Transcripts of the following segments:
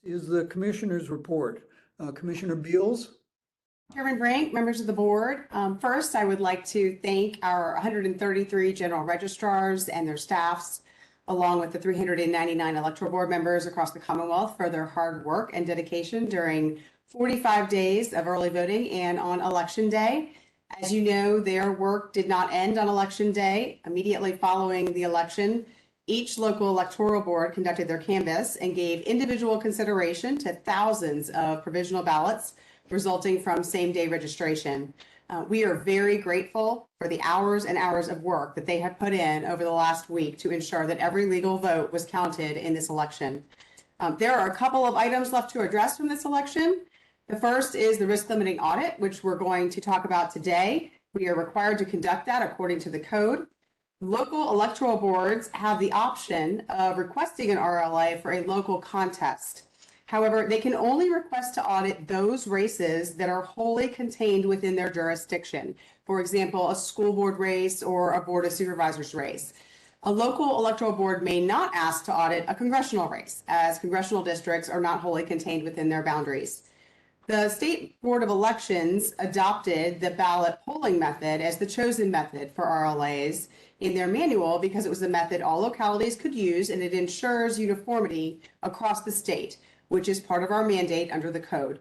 Is the commissioner's report. Commissioner Beals? Chairman Brink, members of the board. First, I would like to thank our 133 general registrars and their staffs, along with the 399 electoral board members across the Commonwealth for their hard work and dedication during 45 days of early voting and on election day. As you know, their work did not end on election day. Immediately following the election, each local electoral board conducted their canvass and gave individual consideration to thousands of provisional ballots resulting from same-day registration. We are very grateful for the hours and hours of work that they have put in over the last week to ensure that every legal vote was counted in this election. There are a couple of items left to address from this election. The first is the risk limiting audit, which we're going to talk about today. We are required to conduct that according to the code. Local electoral boards have the option of requesting an RLA for a local contest. However, they can only request to audit those races that are wholly contained within their jurisdiction. For example, a school board race or a board of supervisors race. A local electoral board may not ask to audit a congressional race, as congressional districts are not wholly contained within their boundaries. The State Board of Elections adopted the ballot polling method as the chosen method for RLAs in their manual because it was a method all localities could use, and it ensures uniformity across the state, which is part of our mandate under the code.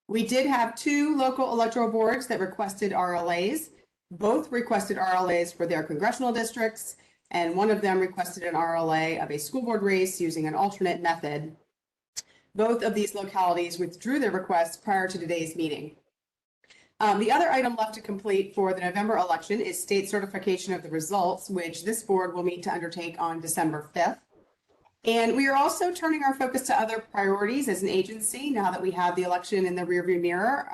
We did have 2 local electoral boards that requested RLAs. Both requested RLAs for their congressional districts, and one of them requested an RLA of a school board race using an alternate method. Both of these localities withdrew their requests prior to today's meeting. The other item left to complete for the November election is state certification of the results, which this board will meet to undertake on December 5th. And we are also turning our focus to other priorities as an agency now that we have the election in the rearview mirror.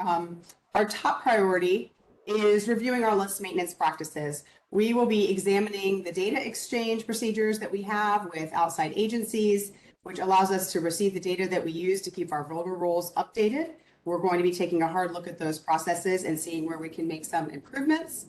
Our top priority is reviewing our list maintenance practices. We will be examining the data exchange procedures that we have with outside agencies, which allows us to receive the data that we use to keep our voter rolls updated. We're going to be taking a hard look at those processes and seeing where we can make some improvements.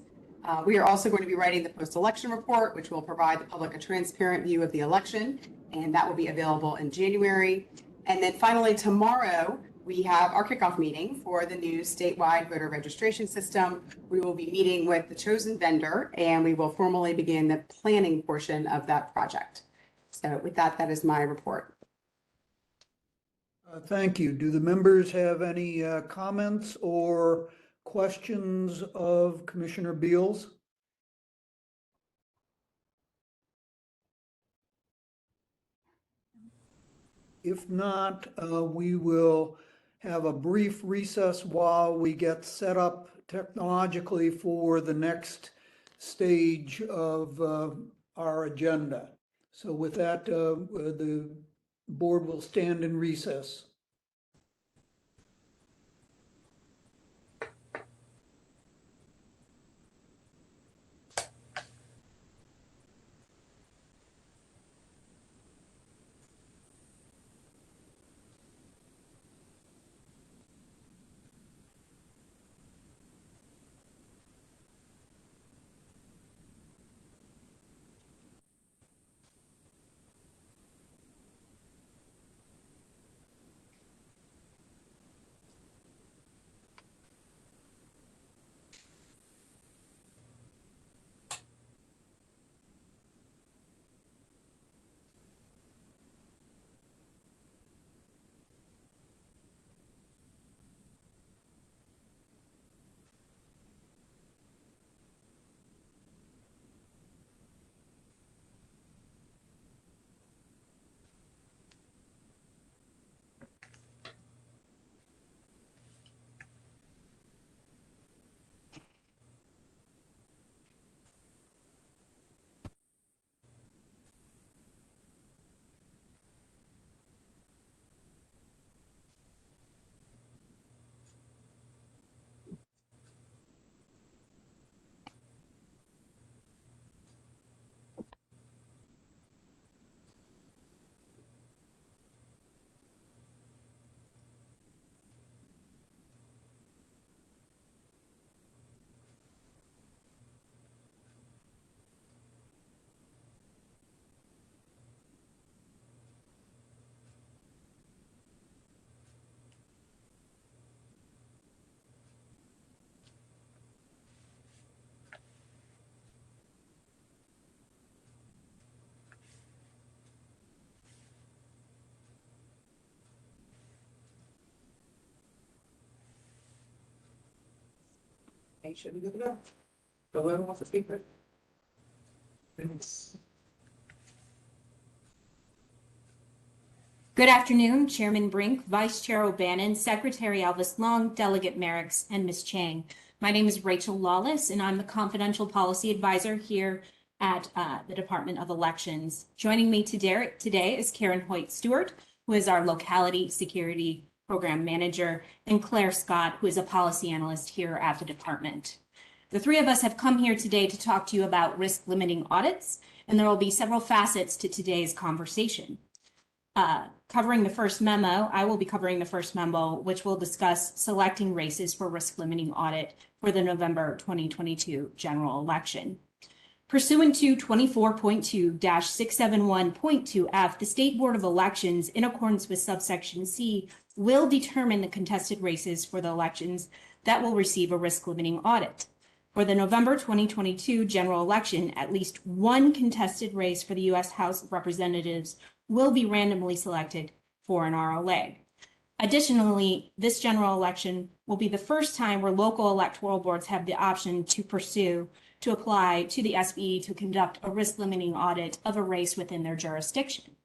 We are also going to be writing the post-election report, which will provide the public a transparent view of the election, and that will be available in January. And then finally, tomorrow, we have our kickoff meeting for the new statewide voter registration system. We will be meeting with the chosen vendor, and we will formally begin the planning portion of that project. So with that, that is my report. Thank you. Do the members have any comments or questions of Commissioner Beals? If not, we will have a brief recess while we get set up technologically for the next stage of our agenda. So with that, the board will stand in recess. They should be good to go. So whoever wants to speak for it. Good afternoon, Chairman Brink, Vice Chair O'Bannon, Secretary Elvis Long, Delegate Merrickx, and Ms. Chang. My name is Rachel Lawless, and I'm the Confidential Policy Advisor here at the Department of Elections. Joining me today is Karen Hoyt-Stewart, who is our Locality Security Program Manager, and Claire Scott, who is a Policy Analyst here at the Department. The three of us have come here today to talk to you about risk limiting audits, and there will be several facets to today's conversation. Covering the first memo, I will be covering the first memo, which will discuss selecting races for risk limiting audit for the November 2022 general election. Pursuant to 24.2-671.2F, the State Board of Elections, in accordance with subsection C, will determine the contested races for the elections that will receive a risk limiting audit. For the November 2022 general election, at least one contested race for the U.S. House of Representatives will be randomly selected for an RLA. Additionally, this general election will be the first time where local electoral boards have the option to apply to the SBE to conduct a risk limiting audit of a race within their jurisdiction.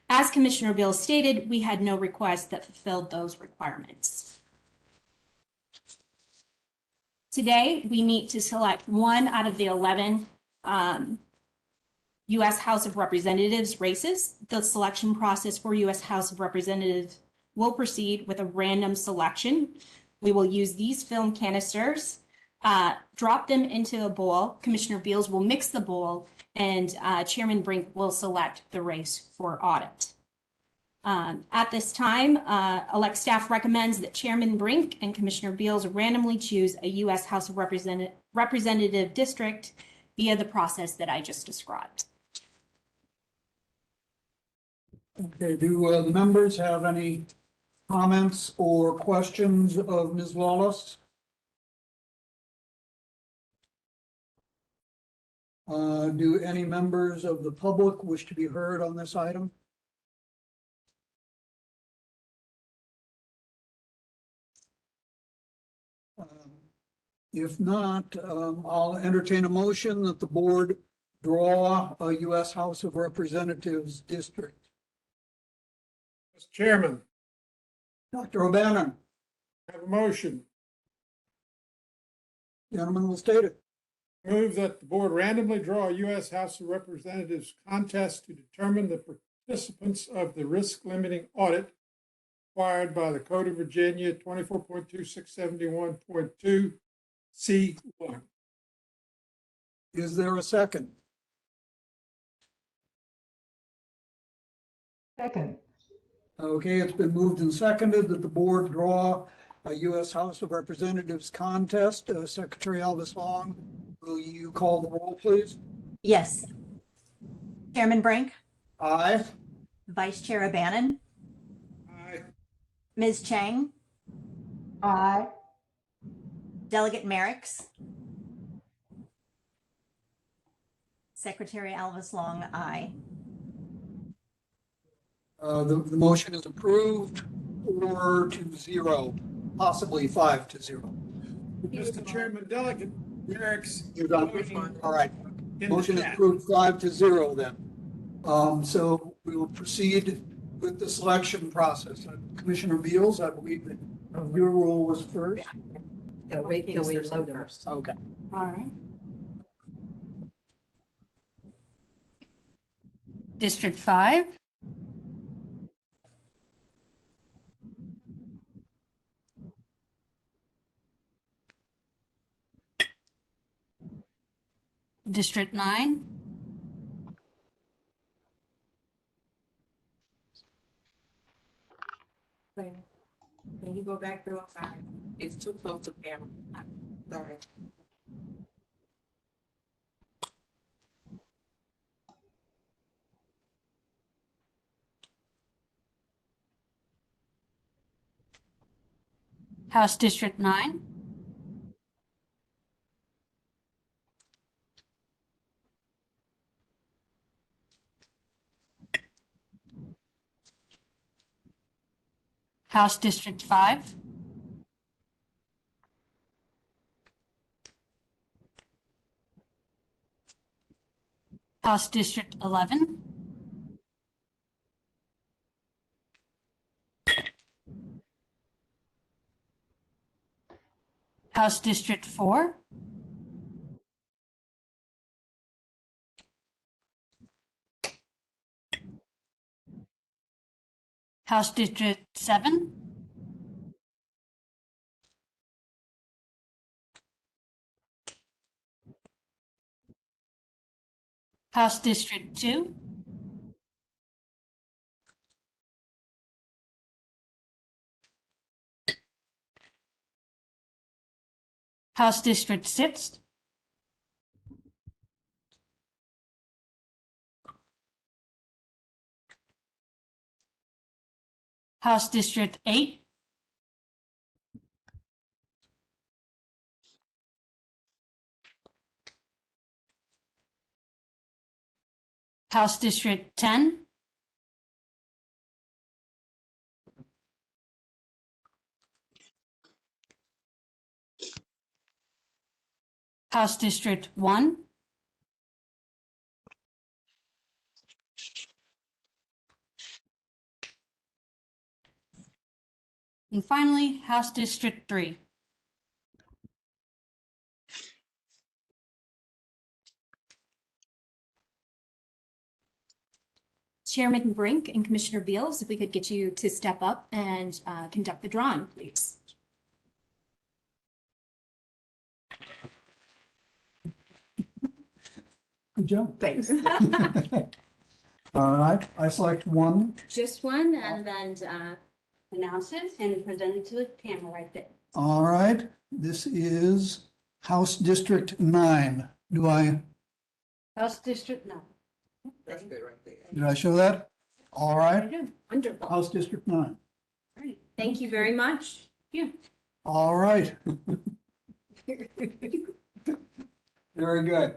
As Commissioner Beals stated, we had no requests that fulfilled those requirements. Today, we meet to select one out of the 11 U.S. House of Representatives races. The selection process for U.S. House of Representatives will proceed with a random selection. We will use these film canisters, drop them into a bowl. Commissioner Beals will mix the bowl, and Chairman Brink will select the race for audit. At this time, elect staff recommends that Chairman Brink and Commissioner Beals randomly choose a U.S. House of Representative district via the process that I just described. Okay, do the members have any comments or questions of Ms. Lawless? Do any members of the public wish to be heard on this item? If not, I'll entertain a motion that the board draw a U.S. House of Representatives district. Mr. Chairman, Dr. O'Bannon, I have a motion. gentleman will state it. Move that the board randomly draw a U.S. House of Representatives contest to determine the participants of the risk limiting audit required by the Code of Virginia 24.2671.2 C1. Is there a second? Second. Okay, it's been moved and seconded that the board draw a U.S. House of Representatives contest. Secretary Elvis Long, will you call the roll, please? Yes. Chairman Brink, Aye. Vice Chair O'Bannon, Aye. Ms. Chang, Aye. Delegate Merrickx, Secretary Elvis Long, aye. The motion is approved 4-0, possibly 5-0. Mr. Chairman, Delegate Merrickx. You're done. All right. In the Motion is chat. approved 5-0 then. So we will proceed with the selection process. Commissioner Beals, I believe that your role was first. Wait till we load first. Okay. All right. District 5. District 9. Can you go back through? I'm sorry. It's too close to camera. Sorry. House District 9. House District 5. House District 11. House District 4. House District 7. House District 2. House District 6. House District 8. House District 10. House District 1. And finally, House District 3. Chairman Brink and Commissioner Beals, if we could get you to step up and conduct the drawing, please. Good job. Thanks. All right, I select one. Just one, and then announce it and present it to the camera right there. All right, this is House District 9. Do I, House District 9. That's good right there. did I show that? All right, Wonderful. All House District 9. right. Thank you very much. Yeah. All right. Very good.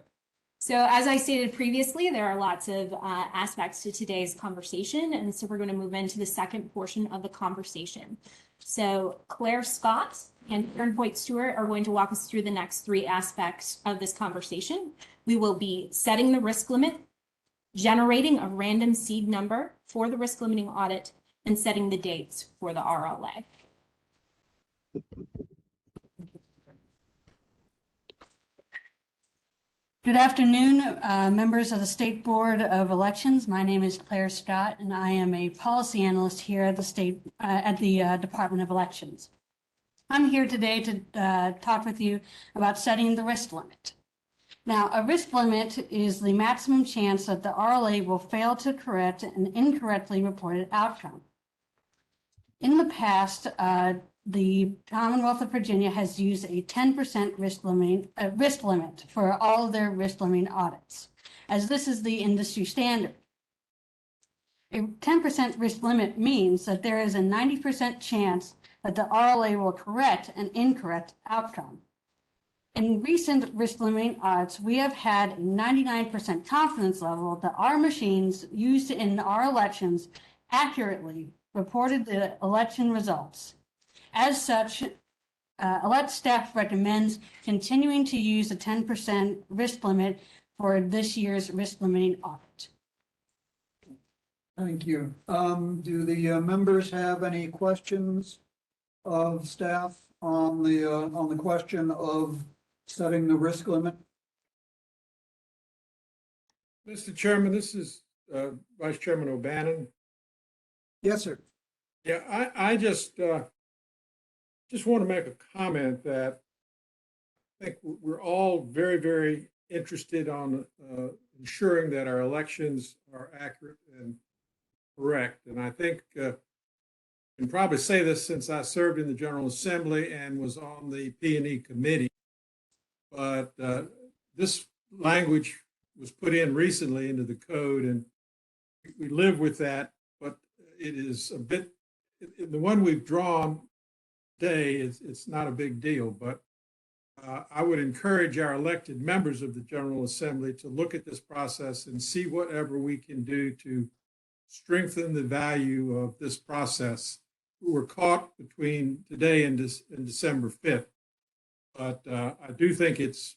So as I stated previously, there are lots of aspects to today's conversation, and so we're going to move into the second portion of the conversation. So Claire Scott and Karen Hoyt Stewart are going to walk us through the next three aspects of this conversation. We will be setting the risk limit, generating a random seed number for the risk limiting audit, and setting the dates for the RLA. Good afternoon, members of the State Board of Elections. My name is Claire Scott, and I am a policy analyst here at the Department of Elections. I'm here today to talk with you about setting the risk limit. Now, a risk limit is the maximum chance that the RLA will fail to correct an incorrectly reported outcome. In the past, the Commonwealth of Virginia has used a 10% risk limit for all of their risk limiting audits, as this is the industry standard. A 10% risk limit means that there is a 90% chance that the RLA will correct an incorrect outcome. In recent risk limiting audits, we have had a 99% confidence level that our machines used in our elections accurately reported the election results. As such, Elect staff recommends continuing to use the 10% risk limit for this year's risk limiting audit. Thank you. Do the members have any questions of staff on the question of setting the risk limit? Mr. Chairman, this is Vice Chairman O'Bannon. Yes, sir. Yeah, I just want to make a comment that I think we're all very, very interested on ensuring that our elections are accurate and correct. And I think I can probably say this since I served in the General Assembly and was on the P&E committee. But this language was put in recently into the code, and we live with that. But it is a bit, the one we've drawn today, it's not a big deal. But I would encourage our elected members of the General Assembly to look at this process and see whatever we can do to strengthen the value of this process. We were caught between today and December 5th. But I do think it's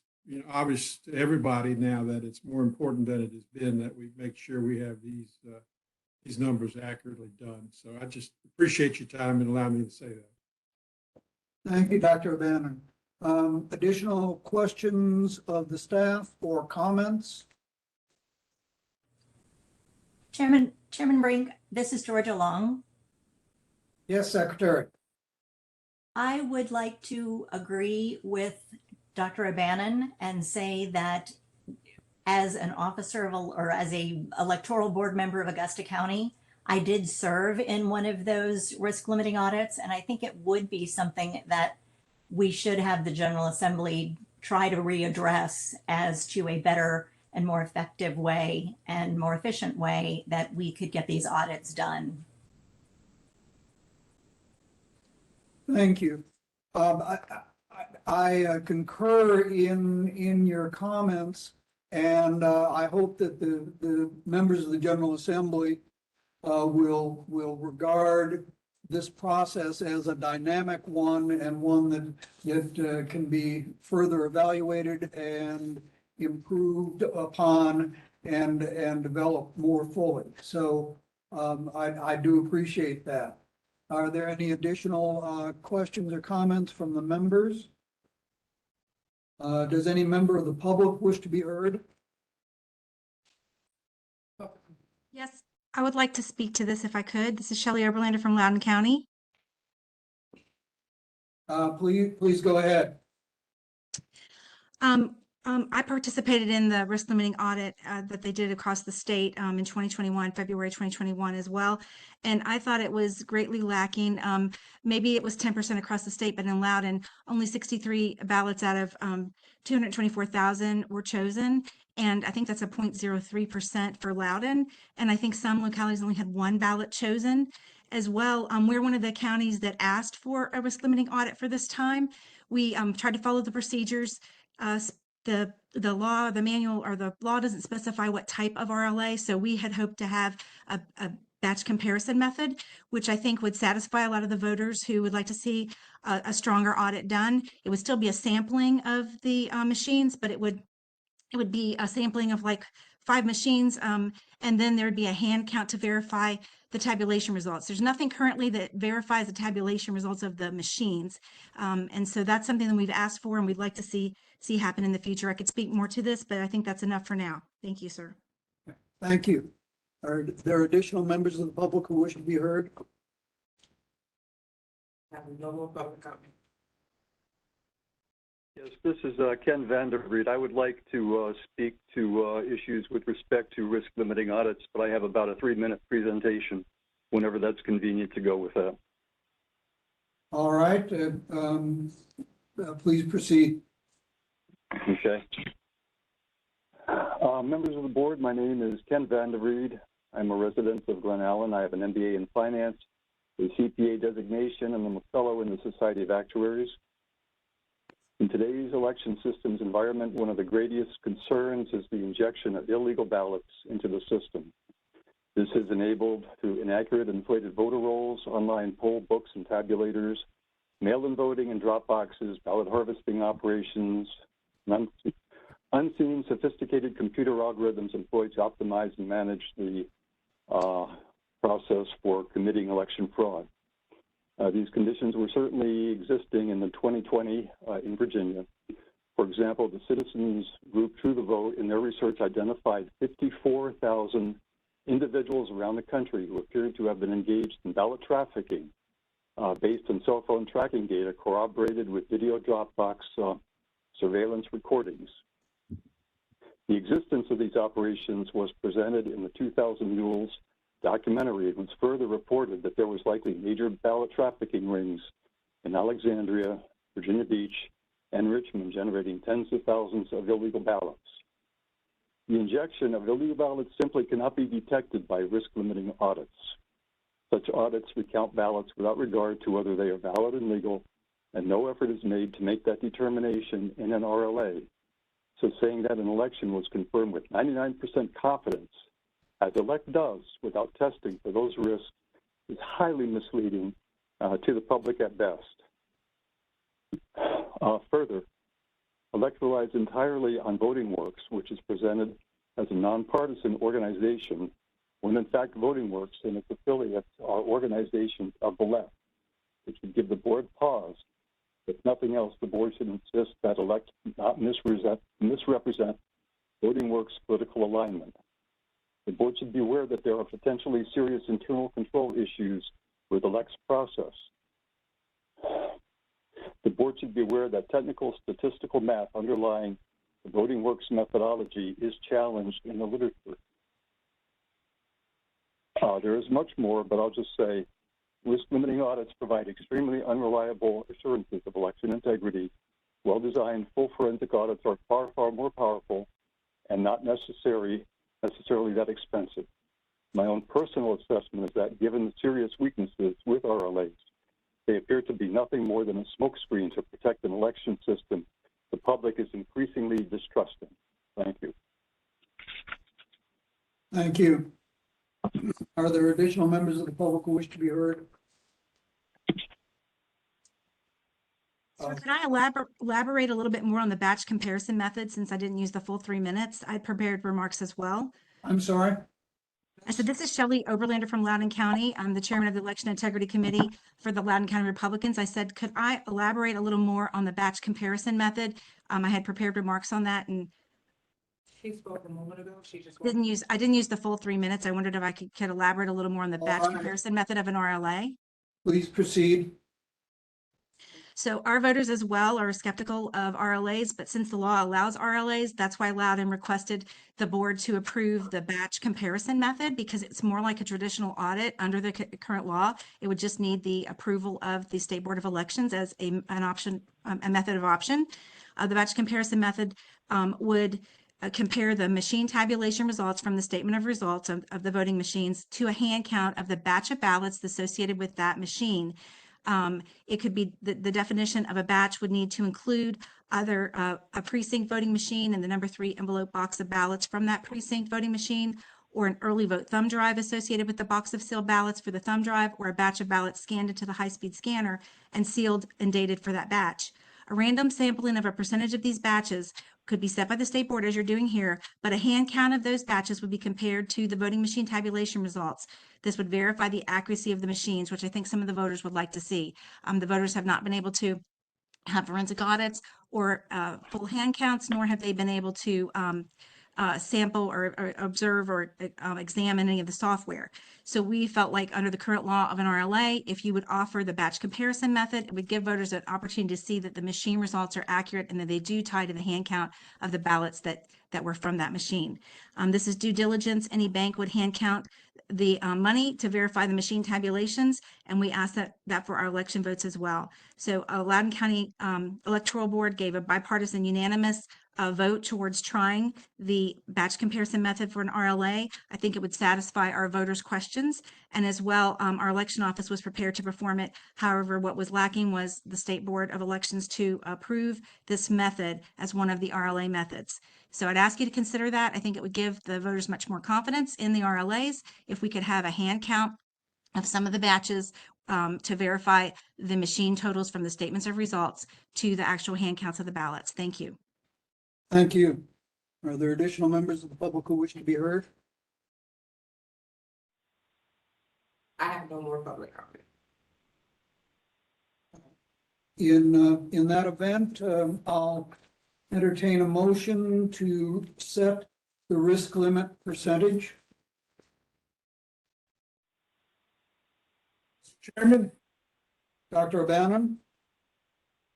obvious to everybody now that it's more important than it has been that we make sure we have these numbers accurately done. So I just appreciate your time and allowing me to say that. Thank you, Dr. O'Bannon. Additional questions of the staff or comments? Chairman Brink, this is Georgia Long. Yes, Secretary. I would like to agree with Dr. O'Bannon and say that as an officer of, or as a electoral board member of Augusta County, I did serve in one of those risk limiting audits, and I think it would be something that we should have the General Assembly try to readdress as to a better and more effective way and more efficient way that we could get these audits done. Thank you. I concur in your comments, and I hope that the members of the General Assembly will regard this process as a dynamic one and one that can be further evaluated and improved upon and developed more fully. So I do appreciate that. Are there any additional questions or comments from the members? Does any member of the public wish to be heard? Yes, I would like to speak to this if I could. This is Shelley Oberlander from Loudoun County. Please go ahead. I participated in the risk limiting audit that they did across the state in 2021, February 2021 as well. And I thought it was greatly lacking. Maybe it was 10% across the state, but in Loudoun, only 63 ballots out of 224,000 were chosen. And I think that's a 0.03% for Loudoun. And I think some localities only had one ballot chosen as well. We're one of the counties that asked for a risk limiting audit for this time. We tried to follow the procedures. The law, the manual, or the law doesn't specify what type of RLA. So we had hoped to have a batch comparison method, which I think would satisfy a lot of the voters who would like to see a stronger audit done. It would still be a sampling of the machines, but it would be a sampling of like 5 machines. And then there'd be a hand count to verify the tabulation results. There's nothing currently that verifies the tabulation results of the machines. And so that's something that we've asked for and we'd like to see happen in the future. I could speak more to this, but I think that's enough for now. Thank you, sir. Thank you. Are there additional members of the public who wish to be heard? Have no more public comment. Yes, this is Ken Vandervreed. I would like to speak to issues with respect to risk limiting audits, but I have about a 3-minute presentation whenever that's convenient to go with that. All right. Please proceed. Okay. Members of the board, my name is Ken Vandervreed. I'm a resident of Glen Allen. I have an MBA in finance, a CPA designation, and I'm a fellow in the Society of Actuaries. In today's election systems environment, one of the greatest concerns is the injection of illegal ballots into the system. This has enabled through inaccurate inflated voter rolls, online poll books and tabulators, mail-in voting and drop boxes, ballot harvesting operations, unseen sophisticated computer algorithms employed to optimize and manage the process for committing election fraud. These conditions were certainly existing in the 2020 in Virginia. For example, the citizens group True the Vote in their research identified 54,000 individuals around the country who appeared to have been engaged in ballot trafficking based on cell phone tracking data corroborated with video Dropbox surveillance recordings. The existence of these operations was presented in the 2000 Mules documentary. It was further reported that there was likely major ballot trafficking rings in Alexandria, Virginia Beach, and Richmond, generating tens of thousands of illegal ballots. The injection of illegal ballots simply cannot be detected by risk-limiting audits. Such audits recount ballots without regard to whether they are valid and legal, and no effort is made to make that determination in an RLA. So saying that an election was confirmed with 99% confidence, as ELECT does without testing for those risks, is highly misleading to the public at best. Further, Elect relies entirely on Voting Works, which is presented as a nonpartisan organization, when in fact Voting Works and its affiliates are organizations of the left. It should give the board pause. If nothing else, the board should insist that Elect not misrepresent Voting Works' political alignment. The board should be aware that there are potentially serious internal control issues with Elect's process. The board should be aware that technical statistical math underlying the Voting Works methodology is challenged in the literature. There is much more, but I'll just say risk-limiting audits provide extremely unreliable assurances of election integrity. Well-designed, full forensic audits are far, far more powerful and not necessarily that expensive. My own personal assessment is that given the serious weaknesses with RLAs, they appear to be nothing more than a smokescreen to protect an election system the public is increasingly distrusting. Thank you. Thank you. Are there additional members of the public who wish to be heard? So could I elaborate a little bit more on the batch comparison method, since I didn't use the full 3 minutes? I prepared remarks as well. I'm sorry? I said, this is Shelley Oberlander from Loudoun County. I'm the chairman of the Election Integrity Committee for the Loudoun County Republicans. I said, could I elaborate a little more on the batch comparison method? I had prepared remarks on that and She spoke a moment ago. She just. I didn't use the full 3 minutes. I wondered if I could elaborate a little more on the batch All right. comparison method of an RLA. Please proceed. So our voters as well are skeptical of RLAs, but since the law allows RLAs, that's why Loudoun requested the board to approve the batch comparison method, because it's more like a traditional audit under the current law. It would just need the approval of the State Board of Elections as an option, a method of option. The batch comparison method would compare the machine tabulation results from the statement of results of the voting machines to a hand count of the batch of ballots associated with that machine. It could be the definition of a batch would need to include either a precinct voting machine and the number 3 envelope box of ballots from that precinct voting machine, or an early vote thumb drive associated with the box of sealed ballots for the thumb drive, or a batch of ballots scanned into the high-speed scanner and sealed and dated for that batch. A random sampling of a percentage of these batches could be set by the state board, as you're doing here, but a hand count of those batches would be compared to the voting machine tabulation results. This would verify the accuracy of the machines, which I think some of the voters would like to see. The voters have not been able to have forensic audits or full hand counts, nor have they been able to sample or observe or examine any of the software. So we felt like under the current law of an RLA, if you would offer the batch comparison method, it would give voters an opportunity to see that the machine results are accurate and that they do tie to the hand count of the ballots that were from that machine. This is due diligence. Any bank would hand count the money to verify the machine tabulations, and we ask that for our election votes as well. So Loudoun County Electoral Board gave a bipartisan unanimous vote towards trying the batch comparison method for an RLA. I think it would satisfy our voters' questions, and as well, our election office was prepared to perform it. However, what was lacking was the State Board of Elections to approve this method as one of the RLA methods. So I'd ask you to consider that. I think it would give the voters much more confidence in the RLAs if we could have a hand count of some of the batches to verify the machine totals from the statements of results to the actual hand counts of the ballots. Thank you. Thank you. Are there additional members of the public who wish to be heard? I have no more public comment. In that event, I'll entertain a motion to set the risk limit percentage. Chairman, Dr. O'Bannon,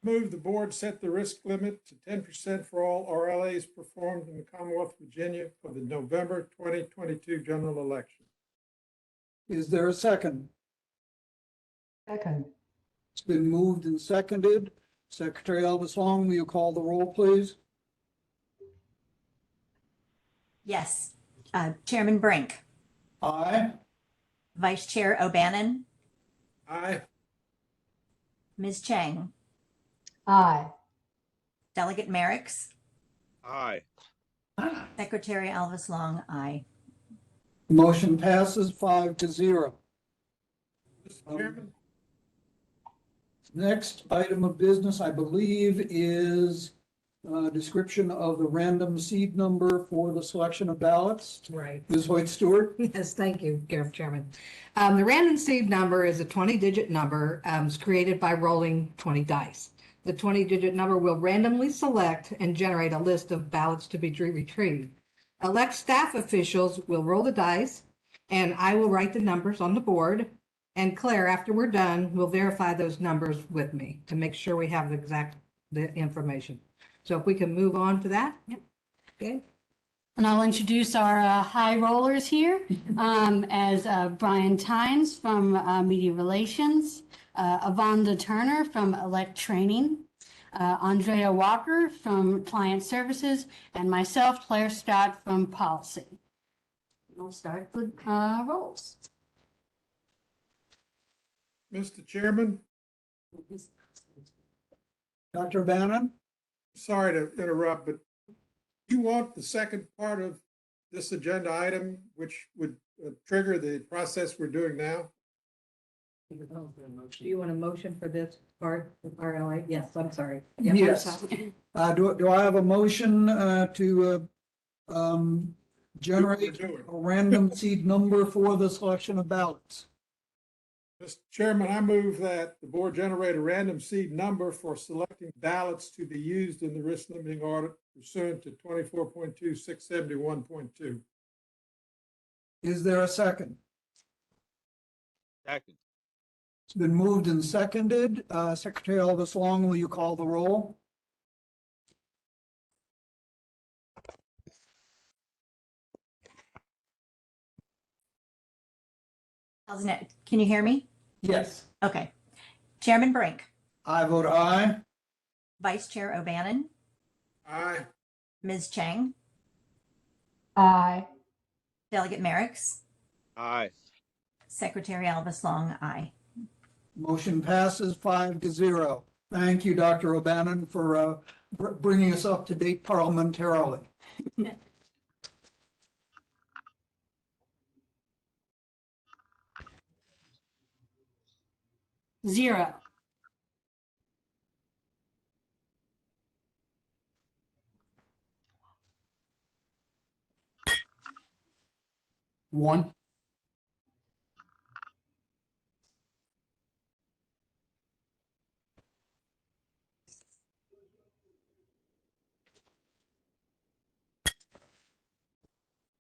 move the board set the risk limit to 10% for all RLAs performed in the Commonwealth of Virginia for the November 2022 general election. is there a second? Second. It's been moved and seconded. Secretary Elvis Long, will you call the roll, please? Yes. Chairman Brink, Aye. Vice Chair O'Bannon, Aye. Ms. Chang, Aye. Delegate Merricks, Aye. Secretary Elvis Long, aye. Motion passes 5-0. Mr. Chairman, Next item of business, I believe, is description of the random seed number for the selection of ballots. Right. Ms. Hoyt Stewart? Yes, thank you, Chairman. The random seed number is a 20-digit number. It's created by rolling 20 dice. The 20-digit number will randomly select and generate a list of ballots to be retrieved. Elect staff officials will roll the dice, and I will write the numbers on the board. And Claire, after we're done, will verify those numbers with me to make sure we have the information. So if we can move on to that. Okay. And I'll introduce our high rollers here as Brian Tynes from Media Relations, Avonda Turner from Elect Training, Andrea Walker from Client Services, and myself, Claire Stott from Policy. We'll start with rolls. Mr. Chairman, Dr. Bannon? sorry to interrupt, but you want the second part of this agenda item, which would trigger the process we're doing now? Do you want a motion for this part of RLA? Yes, I'm sorry. Yes. Do I have a motion to generate doing. a random seed number for the selection of ballots? Mr. Chairman, I move that the board generate a random seed number for selecting ballots to be used in the risk limiting audit pursuant to 24.2, 671.2. Is there a second? Second. It's been moved and seconded. Secretary Elvis Long, will you call the roll? How's it? Can you hear me? Yes. Okay. Chairman Brink, I vote aye. Vice Chair O'Bannon, Aye. Ms. Chang, Aye. Delegate Merrick's, Aye. Secretary Elvis Long, aye. Motion passes 5-0. Thank you, Dr. O'Bannon, for bringing us up to date parliamentarily. Zero. One.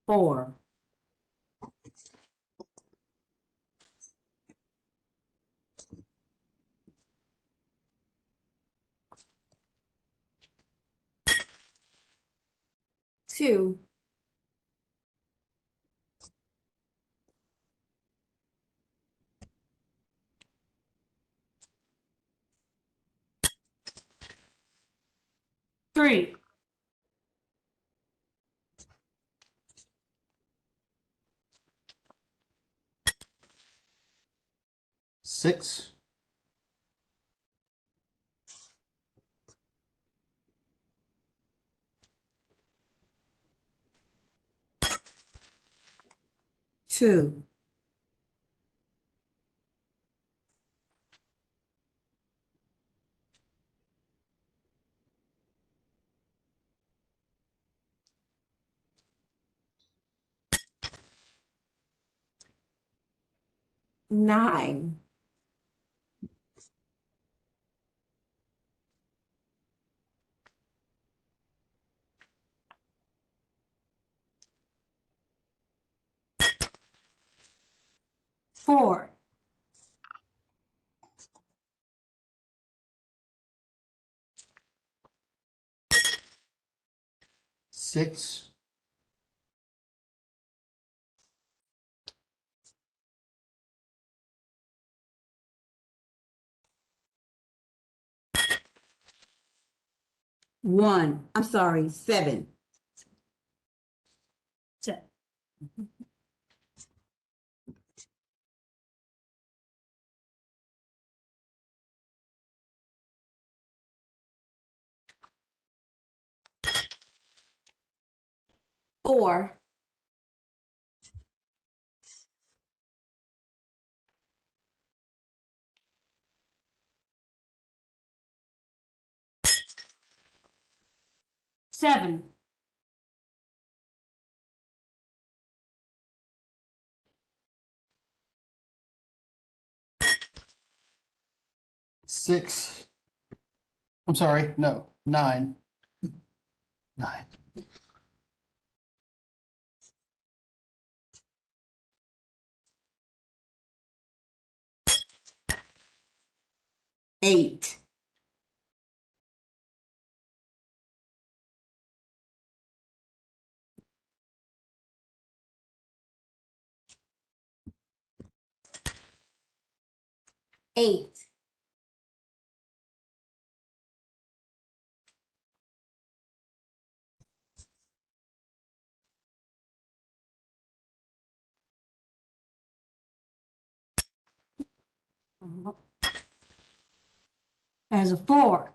Four. Two. Three. Six. Two. Nine. Four. Six. One. I'm sorry, seven. Set. Four. 7. Six. I'm sorry, no, 9. 9. Eight. Eight. There's a 4.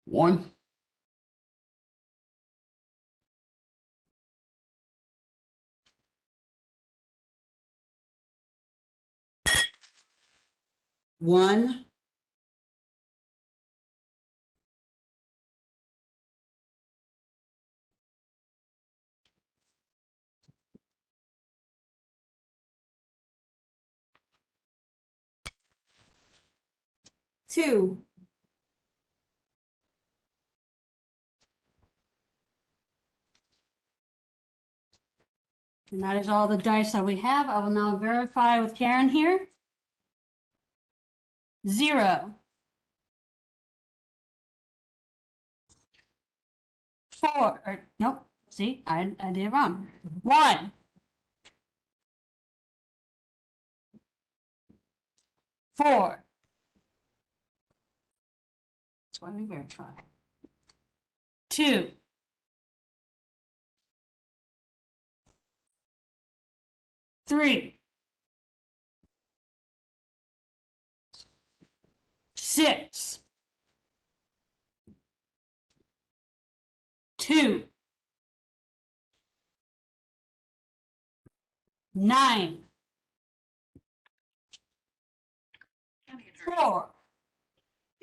One. One. Two. And that is all the dice that we have. I will now verify with Karen here. 0. 4. Nope. See, I did it wrong. 1. 4. That's why we verify. 2. 3. 6. 2. 9. 4.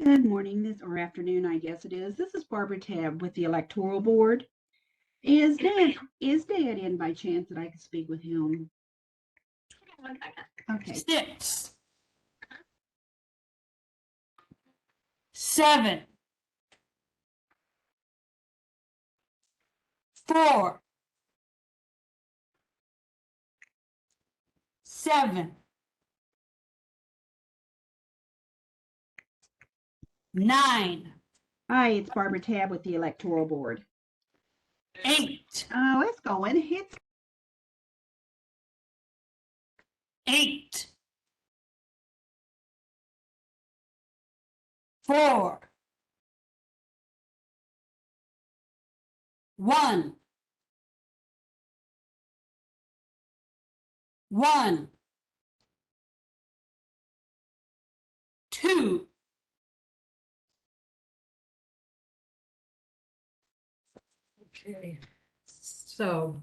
Good morning, or afternoon, I guess it is. This is Barbara Tabb with the Electoral Board. Is Dad in by chance that I could speak with him? Okay. 6. 7. 4. 7. 9. Hi, it's Barbara Tabb with the Electoral Board. 8. Oh, it's going. It's 8. 4. 1. 1. 2. Okay. So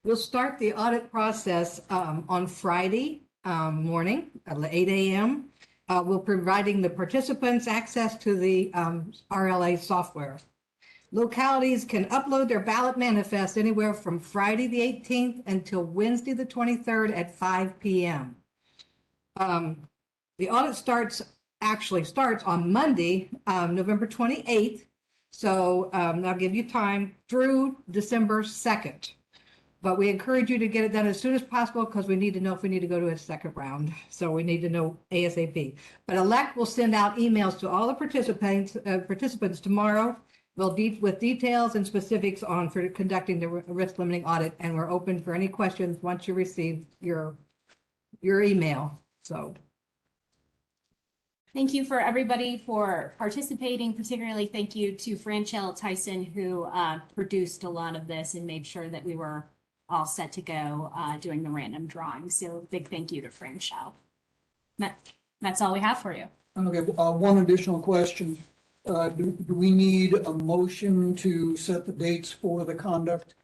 we'll start the audit process on Friday morning at 8 a.m. We're providing the participants access to the RLA software. Localities can upload their ballot manifest anywhere from Friday the 18th until Wednesday the 23rd at 5 p.m. The audit actually starts on Monday, November 28th. So that'll give you time through December 2nd. But we encourage you to get it done as soon as possible because we need to know if we need to go to a second round. So we need to know ASAP. But ELECT will send out emails to all the participants tomorrow with details and specifics for conducting the risk limiting audit. And we're open for any questions once you receive your email. So. Thank you for everybody for participating. Particularly thank you to Franchelle Tyson, who produced a lot of this and made sure that we were all set to go doing the random drawing. So big thank you to Franchelle. That's all we have for you. Okay, one additional question. Do we need a motion to set the dates for the conduct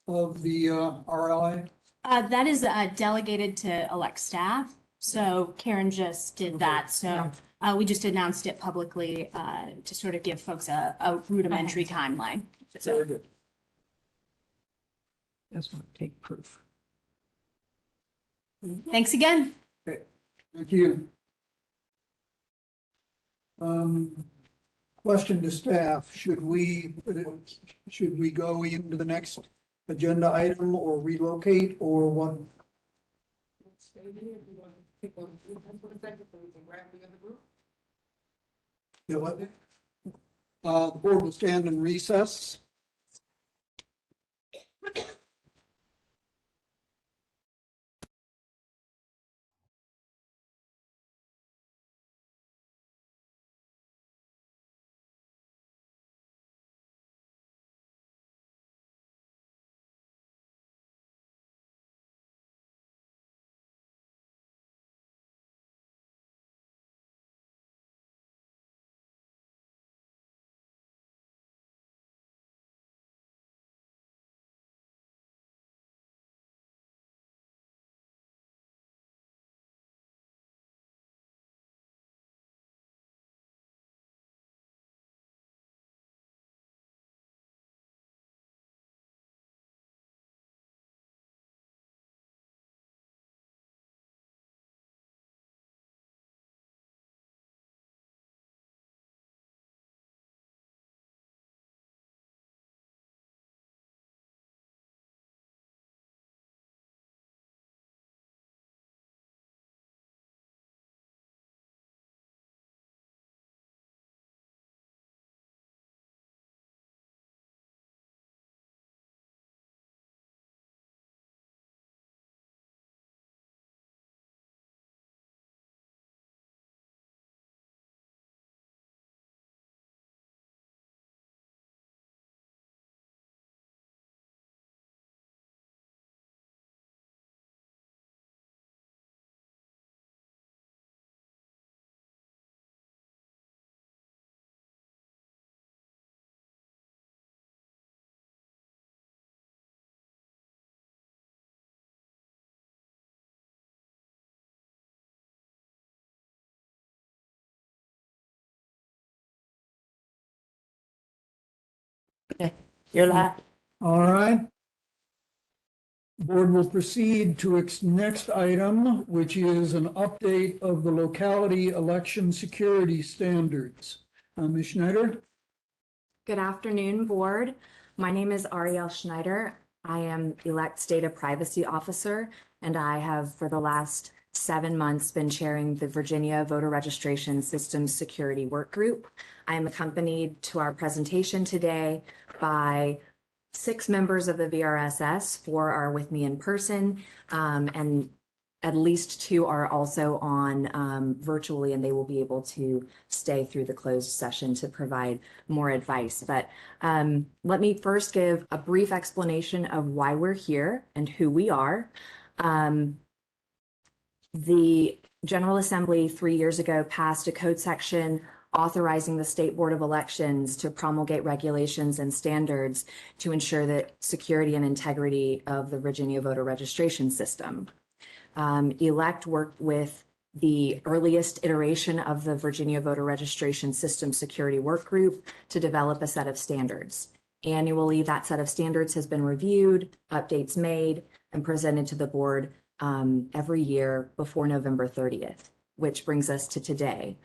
of the RLA? That is delegated to elect staff. So Karen just did that. So we just announced it publicly to sort of give folks a rudimentary timeline. So Very good. That's going to take proof. thanks again. Thank you. Question to staff, should we go into the next agenda item or relocate or what? Yeah, what? The board will stand in recess. You're live. All right. Board will proceed to its next item, which is an update of the locality election security standards. Ms. Schneider? Good afternoon, Board. My name is Ariel Schneider. I am Elect's Data Privacy Officer, and I have for the last 7 months been chairing the Virginia Voter Registration Systems Security Work Group. I am accompanied to our presentation today by 6 members of the VRSS. 4 are with me in person, and at least 2 are also on virtually, and they will be able to stay through the closed session to provide more advice. But let me first give a brief explanation of why we're here and who we are. The General Assembly 3 years ago passed a code section authorizing the State Board of Elections to promulgate regulations and standards to ensure the security and integrity of the Virginia voter registration system. Elect worked with the earliest iteration of the Virginia Voter Registration System Security Work Group to develop a set of standards. Annually, that set of standards has been reviewed, updates made, and presented to the board every year before November 30th, which brings us to today.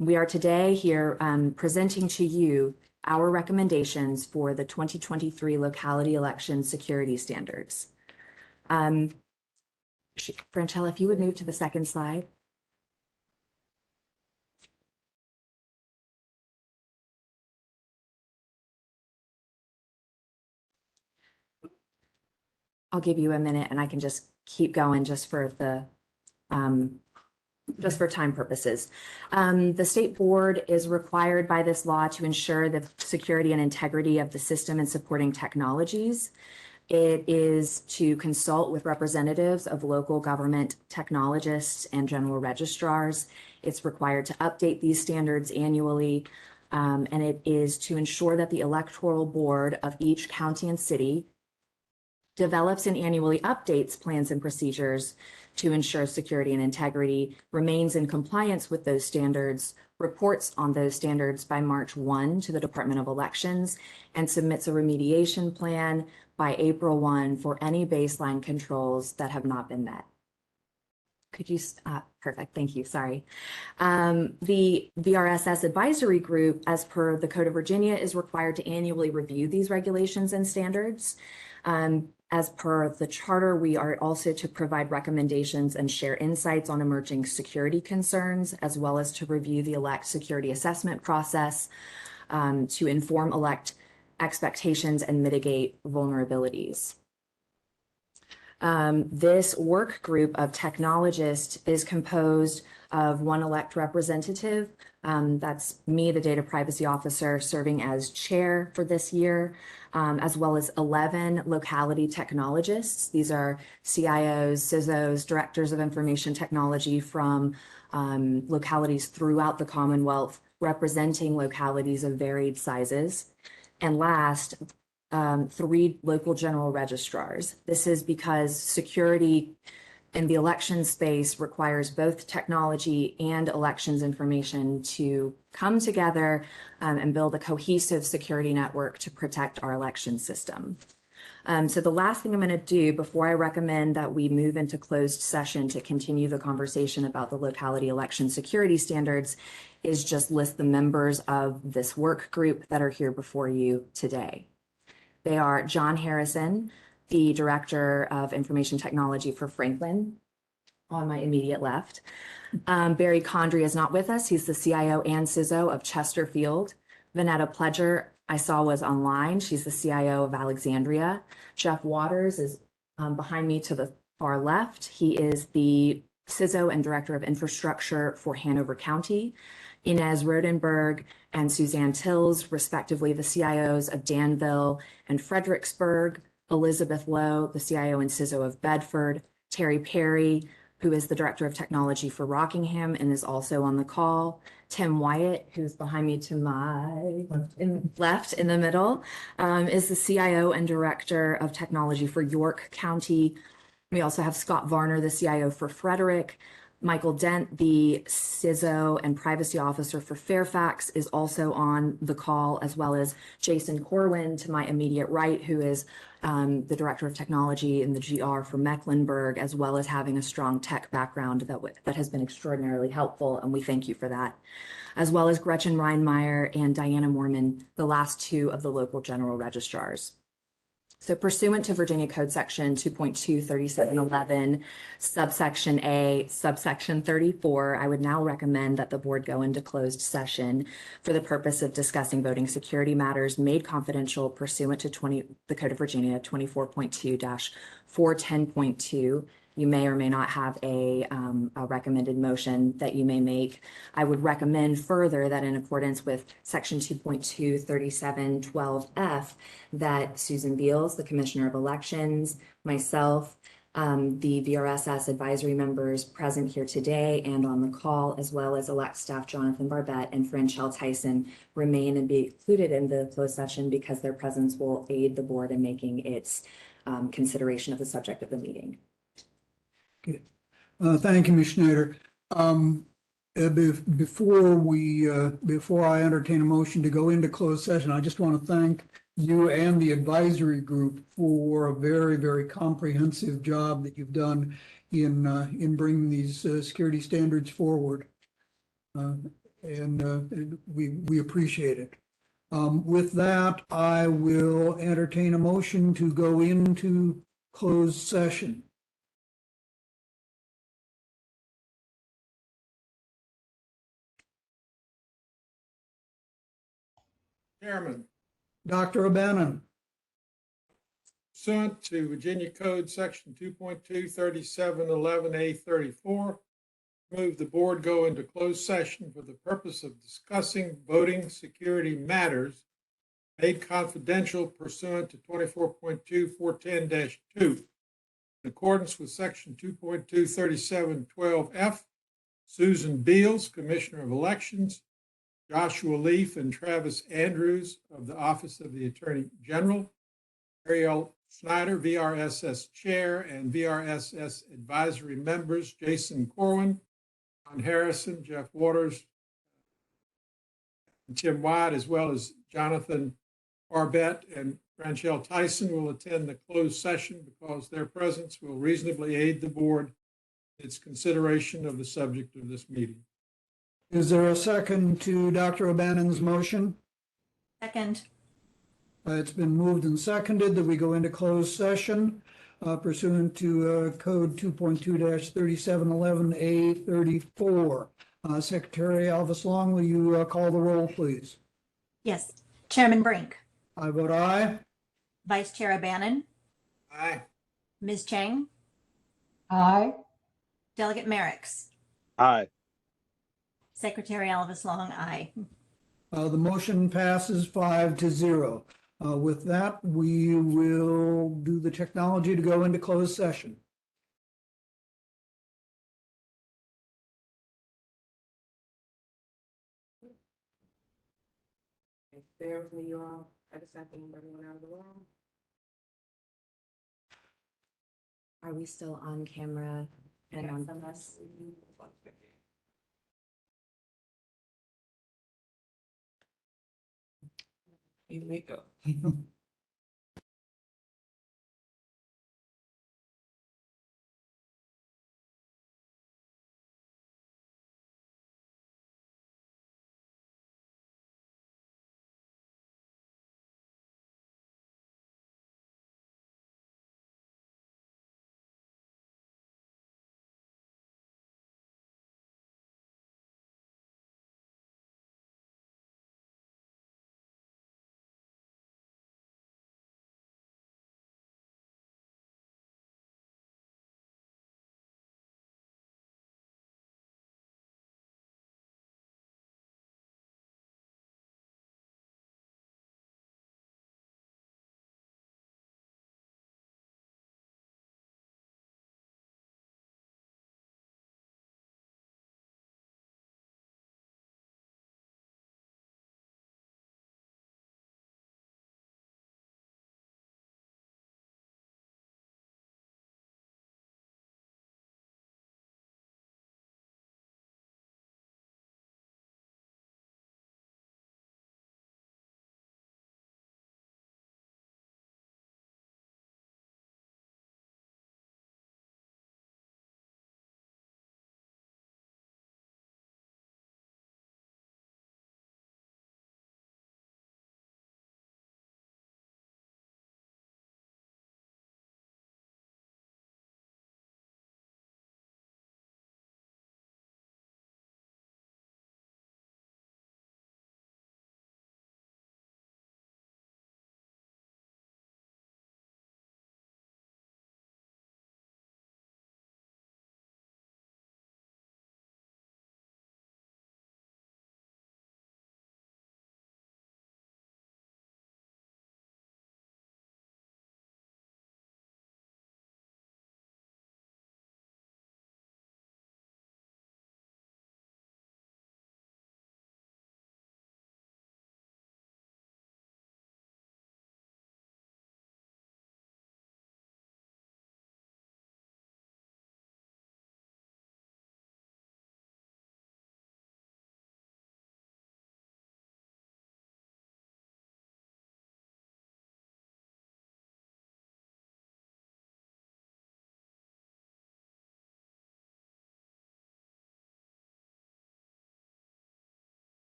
We are today here presenting to you our recommendations for the 2023 locality election security standards. Franchella, if you would move to the second slide. I'll give you a minute and I can just keep going just for the just for time purposes. The state board is required by this law to ensure the security and integrity of the system and supporting technologies. It is to consult with representatives of local government technologists and general registrars. It's required to update these standards annually. And it is to ensure that the electoral board of each county and city develops and annually updates plans and procedures to ensure security and integrity, remains in compliance with those standards, reports on those standards by March 1 to the Department of Elections, and submits a remediation plan by April 1 for any baseline controls that have not been met. Could you, perfect, thank you, sorry. The VRSS advisory group, as per the Code of Virginia, is required to annually review these regulations and standards. As per the charter, we are also to provide recommendations and share insights on emerging security concerns, as well as to review the elect security assessment process to inform elect expectations and mitigate vulnerabilities. This work group of technologists is composed of one elect representative. That's me, the data privacy officer, serving as chair for this year, as well as 11 locality technologists. These are CIOs, CISOs, directors of information technology from localities throughout the Commonwealth, representing localities of varied sizes. And last, 3 local general registrars. This is because security in the election space requires both technology and elections information to come together and build a cohesive security network to protect our election system. So the last thing I'm going to do before I recommend that we move into closed session to continue the conversation about the locality election security standards is just list the members of this work group that are here before you today. They are John Harrison, the Director of Information Technology for Franklin, on my immediate left. Barry Condry is not with us. He's the CIO and CISO of Chesterfield. Vanetta Pledger, I saw, was online. She's the CIO of Alexandria. Jeff Waters is behind me to the far left. He is the CISO and Director of Infrastructure for Hanover County. Inez Rodenberg and Suzanne Tills, respectively, the CIOs of Danville and Fredericksburg. Elizabeth Lowe, the CIO and CISO of Bedford. Terry Perry, who is the Director of Technology for Rockingham and is also on the call. Tim Wyatt, who's behind me to my left in the middle, is the CIO and Director of Technology for York County. We also have Scott Varner, the CIO for Frederick. Michael Dent, the CISO and Privacy Officer for Fairfax, is also on the call, as well as Jason Corwin to my immediate right, who is the Director of Technology in the GR for Mecklenburg, as well as having a strong tech background that has been extraordinarily helpful, and we thank you for that. As well as Gretchen Reinmeyer and Diana Mormon, the last 2 of the local general registrars. So pursuant to Virginia Code Section 2.23711, subsection A, subsection 34, I would now recommend that the board go into closed session for the purpose of discussing voting security matters made confidential pursuant to the Code of Virginia 24.2-410.2. You may or may not have a recommended motion that you may make. I would recommend further that in accordance with Section 2.23712F, that Susan Beals, the Commissioner of Elections, myself, the VRSS advisory members present here today and on the call, as well as elect staff Jonathan Barbette and Franchelle Tyson, remain and be included in the closed session because their presence will aid the board in making its consideration of the subject of the meeting. Thank you, Ms. Schneider. Before I entertain a motion to go into closed session, I just want to thank you and the advisory group for a very, very comprehensive job that you've done in bringing these security standards forward. We appreciate it. With that, I will entertain a motion to go into closed session. Chairman, Dr. O'Bannon. pursuant to Virginia Code Section 2.23711A34, move the board go into closed session for the purpose of discussing voting security matters made confidential pursuant to 24.2-410-2. In accordance with Section 2.23712F, Susan Beals, Commissioner of Elections, Joshua Leaf and Travis Andrews of the Office of the Attorney General, Ariel Snyder, VRSS Chair, and VRSS Advisory Members, Jason Corwin, John Harrison, Jeff Waters, and Tim White, as well as Jonathan Arbette and Ranchelle Tyson will attend the closed session because their presence will reasonably aid the board in its consideration of the subject of this meeting. Is there a second to Dr. O'Bannon's motion? Second. It's been moved and seconded that we go into closed session pursuant to Code 2.2-3711A34. Secretary Alvis Long, will you call the roll, please? Yes. Chairman Brink, I vote aye. Vice Chair O'Bannon, Aye. Ms. Chang, Aye. Delegate Merrick's, Aye. Secretary Alvis Long, aye. The motion passes 5-0. With that, we will do the technology to go into closed session. Bear with me, you all. I just have to move everyone out of the room. Are we still on camera and on? Here we go.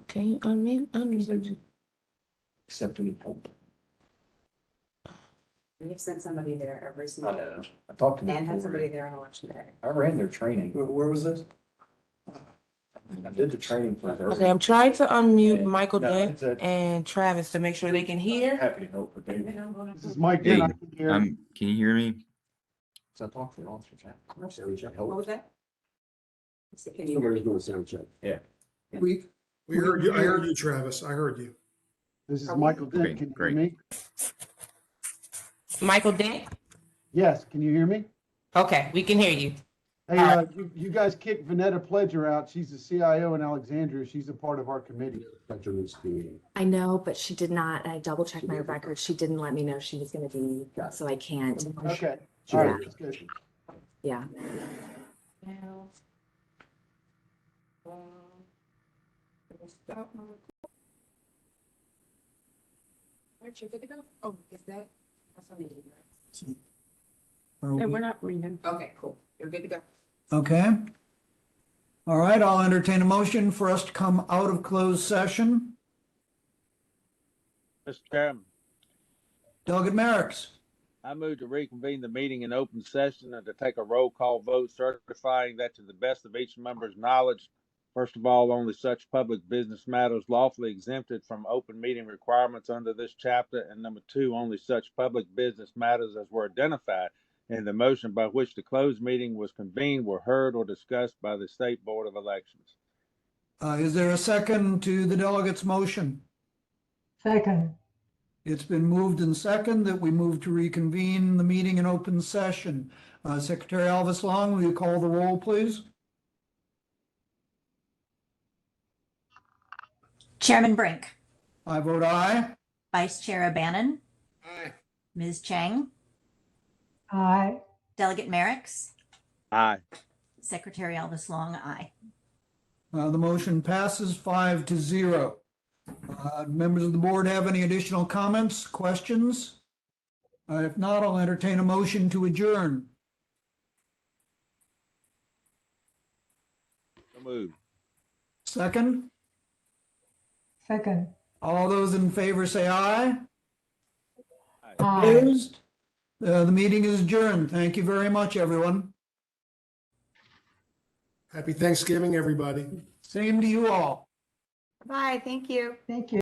Can you unmute? Except we hope. We've sent somebody there every I single know. I talked to them. and had before. somebody there on election day. I ran their training. Where was this? I did the training for her. Okay, I'm trying to unmute And- Michael no, Dent it's a- and Travis to make sure they can hear. Happy to help, but they. This is Mike. Hey, Dent. I can hear. can you hear me? So I talked to the officers. Of course, they would What help. was that? Can you hear me? doing a sound check. Yeah. We, We heard you. I heard you, Travis. I heard you. This is Michael Dent. Great, Can you great. hear me? Michael Dent? Yes. Can you hear me? Okay, we can hear you. Hey, you guys kicked Vanetta Pledger out. She's the CIO in Alexandria. She's a part of our committee. I know, but she did not, I double checked my records. She didn't let me know she was gonna be, so I can't. Okay. All right. That's good. Yeah. Aren't you good to go? Oh, is that? are we- not reading. Okay, cool. You're good to go. okay. All right, I'll entertain a motion for us to come out of closed session. Mr. Chairman, Delegate Marix, I move to reconvene the meeting in open session and to take a roll call vote certifying that to the best of each member's knowledge, first of all, only such public business matters lawfully exempted from open meeting requirements under this chapter, and number two, only such public business matters as were identified in the motion by which the closed meeting was convened were heard or discussed by the State Board of Elections. is there a second to the delegate's motion? Second. It's been moved and second that we move to reconvene the meeting in open session. Secretary Alvis Long, will you call the roll, please? Chairman Brink, I vote aye. Vice Chair O'Bannon, Aye. Ms. Chang, Aye. Delegate Merrick's, Aye. Secretary Elvis Long, aye. The motion passes 5-0. Members of the board have any additional comments, questions? If not, I'll entertain a motion to adjourn. So moved. Second, Second. all those in favor say aye. Aye. Opposed? The meeting is adjourned. Thank you very much, everyone. Happy Thanksgiving, everybody. Same to you all. Bye, thank you. Thank you.